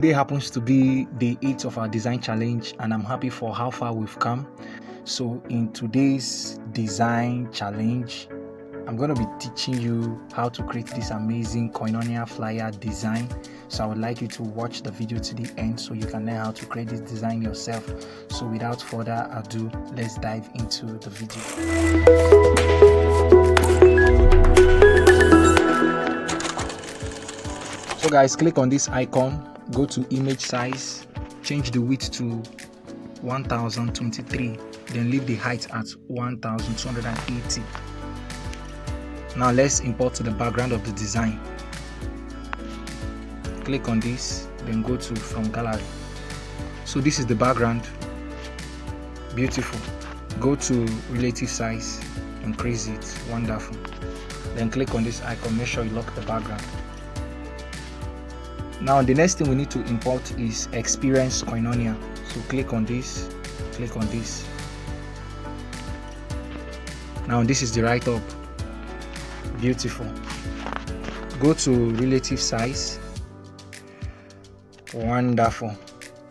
Today happens to be day 8 of our design challenge, and I'm happy for how far we've come. So in today's design challenge, I'm going to be teaching you how to create this amazing Koinonia flyer design. So I would like you to watch the video to the end so you can learn how to create this design yourself. So without further ado, let's dive into the video. So guys, click on this icon, go to image size, change the width to 1023, then leave the height at 1280. Now let's import the background of the design. Click on this, then go to from gallery. So this is the background. Beautiful. Go to relative size, increase it. Wonderful. Then click on this icon, make sure you lock the background. Now the next thing we need to import is experience Koinonia. So click on this, click on this. Now this is the write-up. Beautiful. Go to relative size. Wonderful.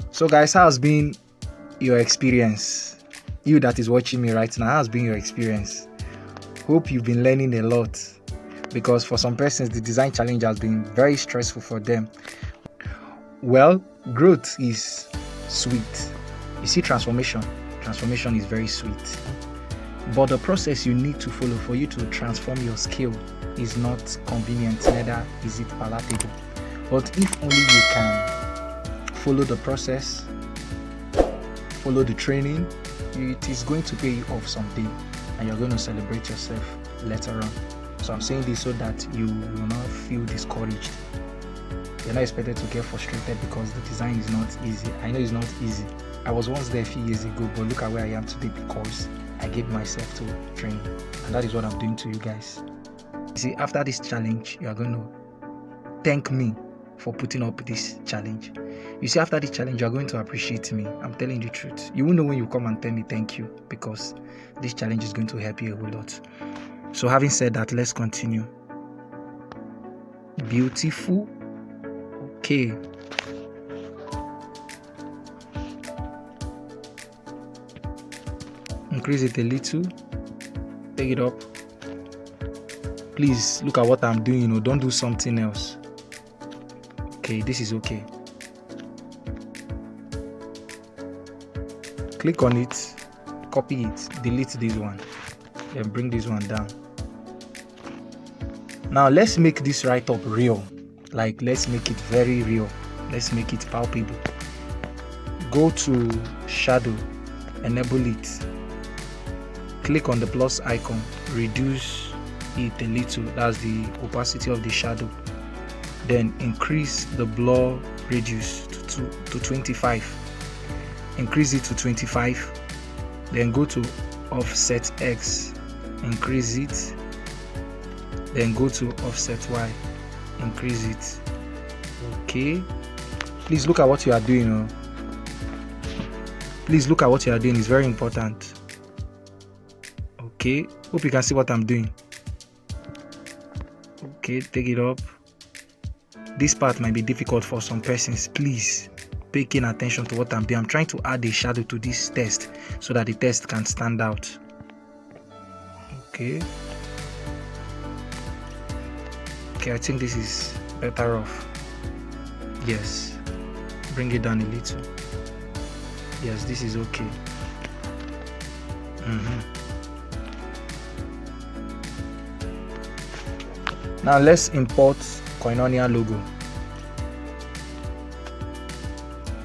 So guys, how has been your experience? You that is watching me right now, how has been your experience? Hope you've been learning a lot, because for some persons the design challenge has been very stressful for them. Well, growth is sweet. You see, transformation is very sweet, but the process you need to follow for you to transform your skill is not convenient, neither is it palatable. But if only you can follow the process, follow the training, it is going to pay you off someday, and you're going to celebrate yourself later on. So I'm saying this so that you will not feel discouraged. You're not expected to get frustrated because the design is not easy. I know it's not easy. I was once there a few years ago, but look at where I am today because I gave myself to training, and that is what I'm doing to you guys. You see, after this challenge, you are going to thank me for putting up this challenge. You see, after this challenge, you are going to appreciate me. I'm telling you the truth. You will know when you come and tell me thank you, because this challenge is going to help you a whole lot. So having said that, let's continue. Beautiful. Okay. Increase it a little. Take it up. Please look at what I'm doing, don't do something else. Okay, this is okay. Click on it, copy it, delete this one, then bring this one down. Now let's make this write-up real. Like, let's make it very real. Let's make it palpable. Go to shadow, enable it. Click on the plus icon, reduce it a little. That's the opacity of the shadow. Then increase the blur radius to 25. Increase it to 25. Then go to offset X, increase it. Then go to offset Y, increase it. Okay. Please look at what you are doing. Please look at what you are doing. It's very important. Okay. Hope you can see what I'm doing. Okay, take it up. This part might be difficult for some persons. Please pay keen attention to what I'm doing. I'm trying to add a shadow to this text so that the text can stand out. Okay. Okay, I think this is better off. Yes. Bring it down a little. Yes, this is okay. Now let's import Koinonia logo.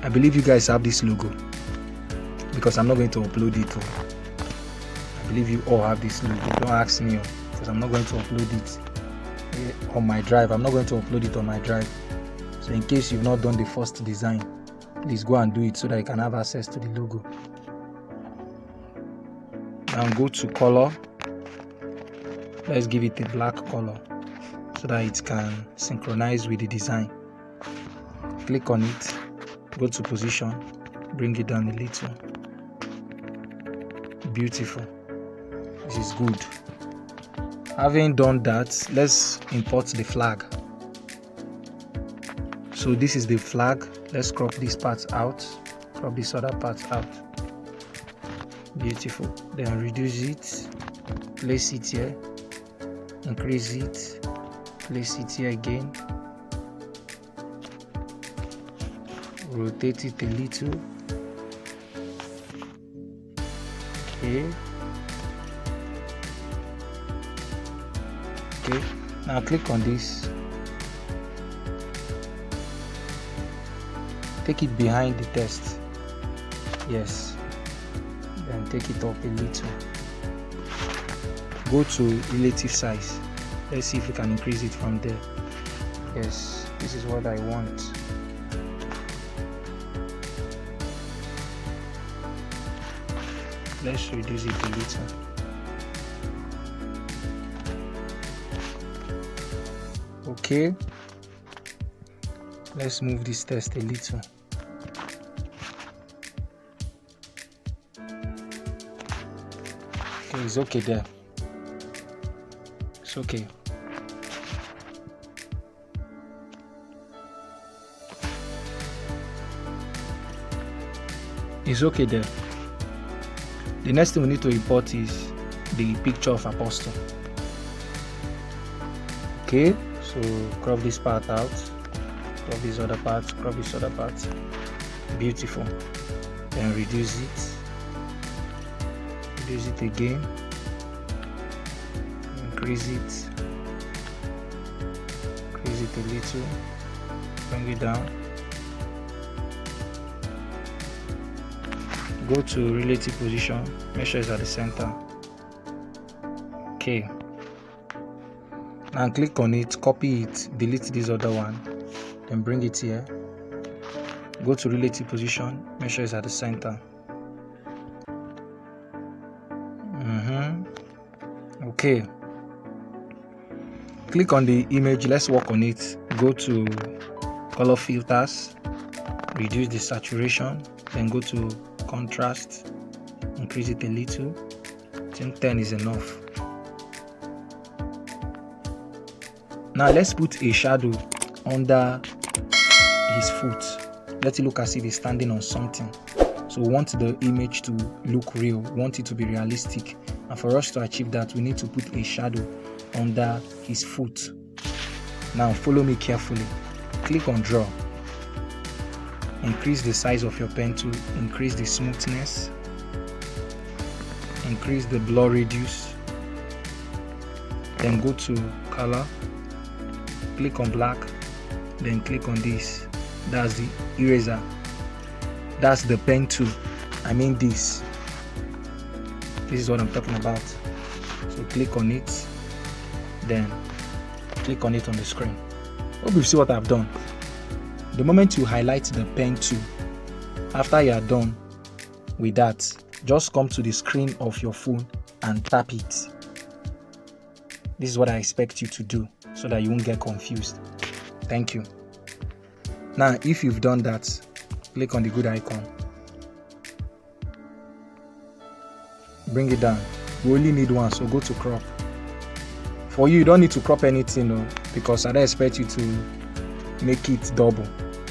I believe you guys have this logo, because I'm not going to upload it. I believe you all have this logo. Don't ask me, because I'm not going to upload it on my drive. I'm not going to upload it on my drive. So in case you've not done the first design, please go and do it so that you can have access to the logo. Now go to color. Let's give it a black color so that it can synchronize with the design. Click on it, go to position, bring it down a little. Beautiful. This is good. Having done that, let's import the flag. So this is the flag. Let's crop this part out, crop this other part out. Beautiful. Then reduce it, place it here, increase it, place it here again, rotate it a little. Okay. Now click on this, take it behind the text. Yes. Then take it up a little. Go to relative size. Let's see if we can increase it from there. Yes, this is what I want. Let's reduce it a little. Okay. Let's move this text a little. Okay, it's okay there. It's okay. It's okay there. The next thing we need to import is the picture of Apostle. Okay, so crop this part out, crop this other part, crop this other part. Beautiful. Then reduce it again, increase it a little, bring it down. Go to relative position, make sure it's at the center. Okay. Now click on it, copy it, delete this other one, then bring it here. Go to relative position, make sure it's at the center. Okay. Click on the image, let's work on it. Go to color filters, reduce the saturation, then go to contrast, increase it a little. I think 10 is enough. Now let's put a shadow under his foot. Let it look as if he's standing on something. So we want the image to look real, we want it to be realistic. And for us to achieve that, we need to put a shadow under his foot. Now follow me carefully. Click on draw. Increase the size of your pen to increase the smoothness. Increase the blur radius. Then go to color. Click on black. Then click on this. That's the eraser. That's the pen tool. I mean this. This is what I'm talking about. So click on it. Then click on it on the screen. Hope you see what I've done. The moment you highlight the pen tool, after you are done with that, just come to the screen of your phone and tap it. This is what I expect you to do so that you won't get confused. Thank you. Now, if you've done that, click on the good icon. Bring it down. We only need one, so go to crop. For you don't need to crop anything, because I don't expect you to make it double.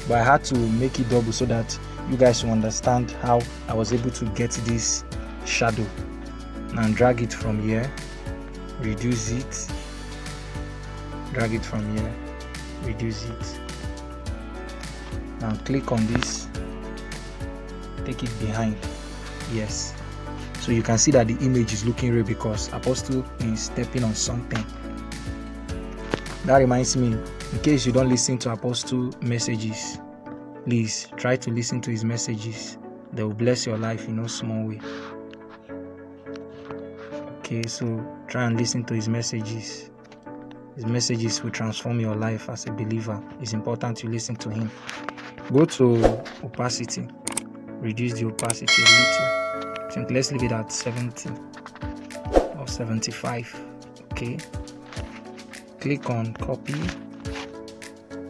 But I had to make it double so that you guys will understand how I was able to get this shadow. Now drag it from here, reduce it, drag it from here, reduce it. Now click on this, take it behind. Yes. So you can see that the image is looking real because Apostle is stepping on something. That reminds me, in case you don't listen to Apostle messages, please try to listen to his messages. They will bless your life in no small way. Okay, so try and listen to his messages. His messages will transform your life as a believer. It's important you listen to him. Go to opacity. Reduce the opacity a little. I think let's leave it at 70 or 75. Okay. Click on copy.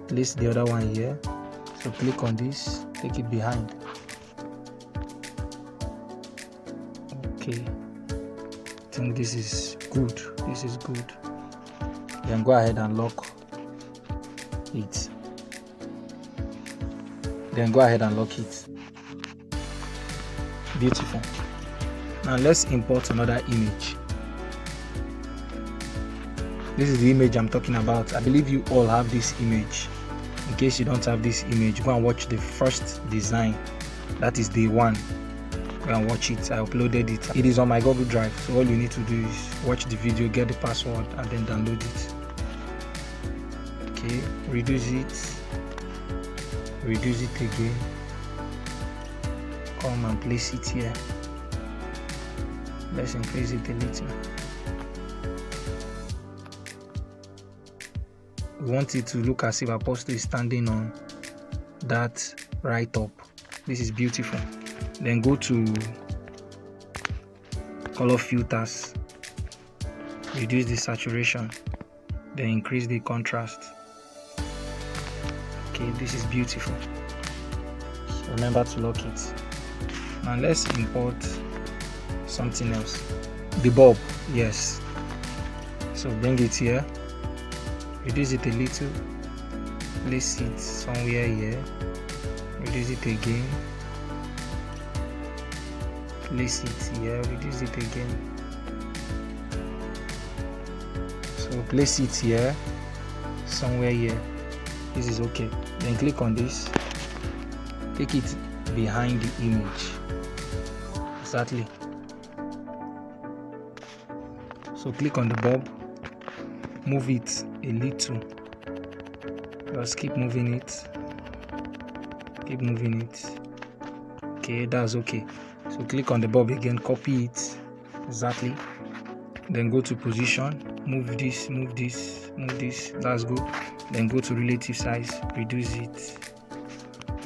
Place the other one here. So click on this. Take it behind. Okay. I think this is good. This is good. Then go ahead and lock it. then go ahead and lock it. Beautiful. Now let's import another image. This is the image I'm talking about. I believe you all have this image. In case you don't have this image, go and watch the first design. That is day 1. Go and watch it. I uploaded it. It is on my Google Drive. So all you need to do is watch the video, get the password, and then download it. Okay, reduce it. Reduce it again. Come and place it here. Let's increase it a little. We want it to look as if Apostle is standing on that right top. This is beautiful. Then go to color filters, reduce the saturation, then increase the contrast. Okay, this is beautiful. So remember to lock it. Now let's import something else. The bulb, yes. So bring it here, reduce it a little, place it somewhere here, reduce it again, place it here, reduce it again. So place it here, somewhere here. This is okay. Then click on this, take it behind the image. Exactly. So click on the bulb, move it a little. Just keep moving it. Keep moving it. Okay, that's okay. So click on the bulb again, copy it. Exactly. Then go to position, move this, move this, move this. That's good. Then go to relative size, reduce it.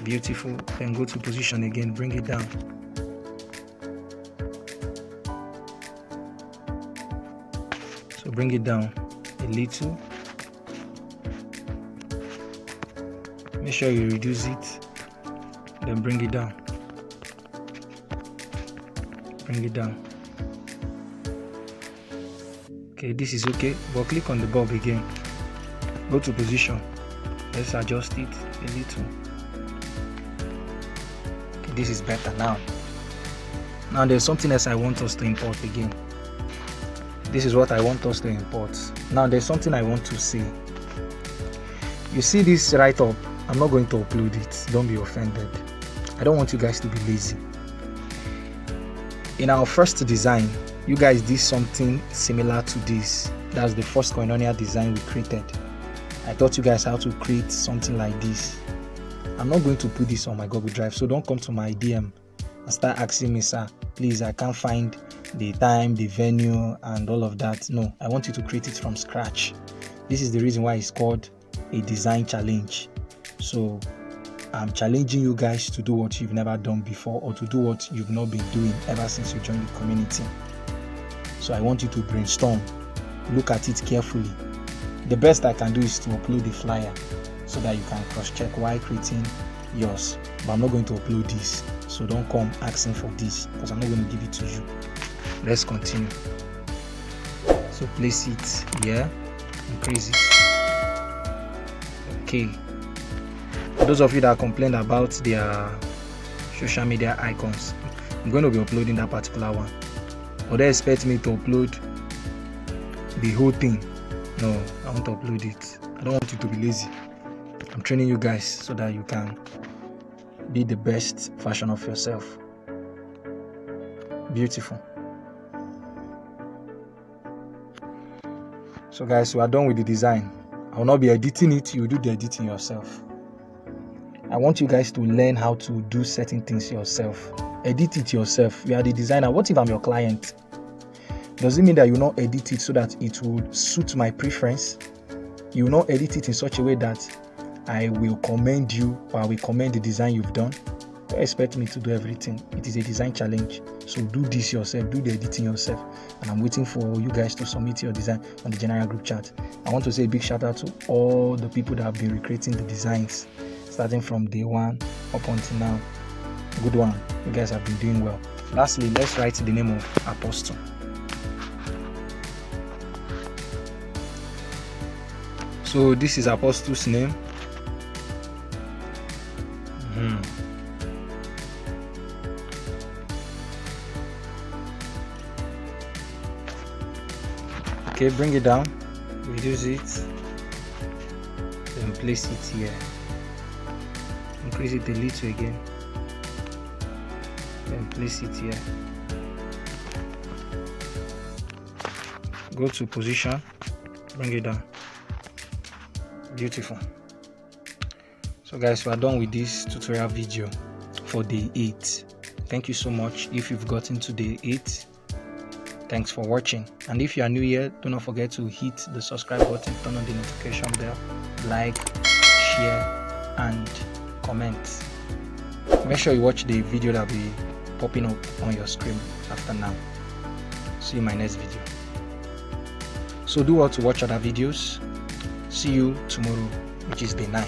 Beautiful. Then go to position again, bring it down. So bring it down a little. Make sure you reduce it. Then bring it down. Bring it down. Okay, this is okay. But click on the bulb again. Go to position. Let's adjust it a little. Okay, this is better now. Now there's something else I want us to import again. This is what I want us to import. Now there's something I want to say. You see this right up? I'm not going to upload it. Don't be offended. I don't want you guys to be lazy. In our first design, you guys did something similar to this. That's the first Koinonia design we created. I taught you guys how to create something like this. I'm not going to put this on my Google Drive, so don't come to my DM and start asking me, sir, please, I can't find the time, the venue, and all of that. No, I want you to create it from scratch. This is the reason why it's called a design challenge. So I'm challenging you guys to do what you've never done before, or to do what you've not been doing ever since you joined the community. So I want you to brainstorm, look at it carefully. The best I can do is to upload the flyer so that you can cross-check while creating yours. But I'm not going to upload this, so don't come asking for this because I'm not going to give it to you. Let's continue. So place it here, increase it. Okay. For those of you that complained about their social media icons, I'm going to be uploading that particular one. Or they expect me to upload the whole thing. No, I won't upload it. I don't want you to be lazy. I'm training you guys so that you can be the best version of yourself. Beautiful. So guys, we are done with the design. I will not be editing it. You will do the editing yourself. I want you guys to learn how to do certain things yourself. Edit it yourself. You are the designer. What if I'm your client? Does it mean that you will not edit it so that it would suit my preference? You will not edit it in such a way that I will commend you or I will commend the design you've done? Don't expect me to do everything. It is a design challenge. So do this yourself. Do the editing yourself. And I'm waiting for you guys to submit your design on the general group chat. I want to say a big shout out to all the people that have been recreating the designs, starting from day 1 up until now. Good one. You guys have been doing well. Lastly, let's write the name of Apostle. So this is Apostle's name. Okay, bring it down, reduce it, then place it here, increase it a little again, then place it here, go to position, bring it down. Beautiful. So guys, we are done with this tutorial video for day 8. Thank you so much if you've gotten to day 8. Thanks for watching, and if you are new here, do not forget to hit the subscribe button, turn on the notification bell, like, share and comment. Make sure you watch the video that will be popping up on your screen after now. See you in my next video. So do well to watch other videos. See you tomorrow, which is day 9.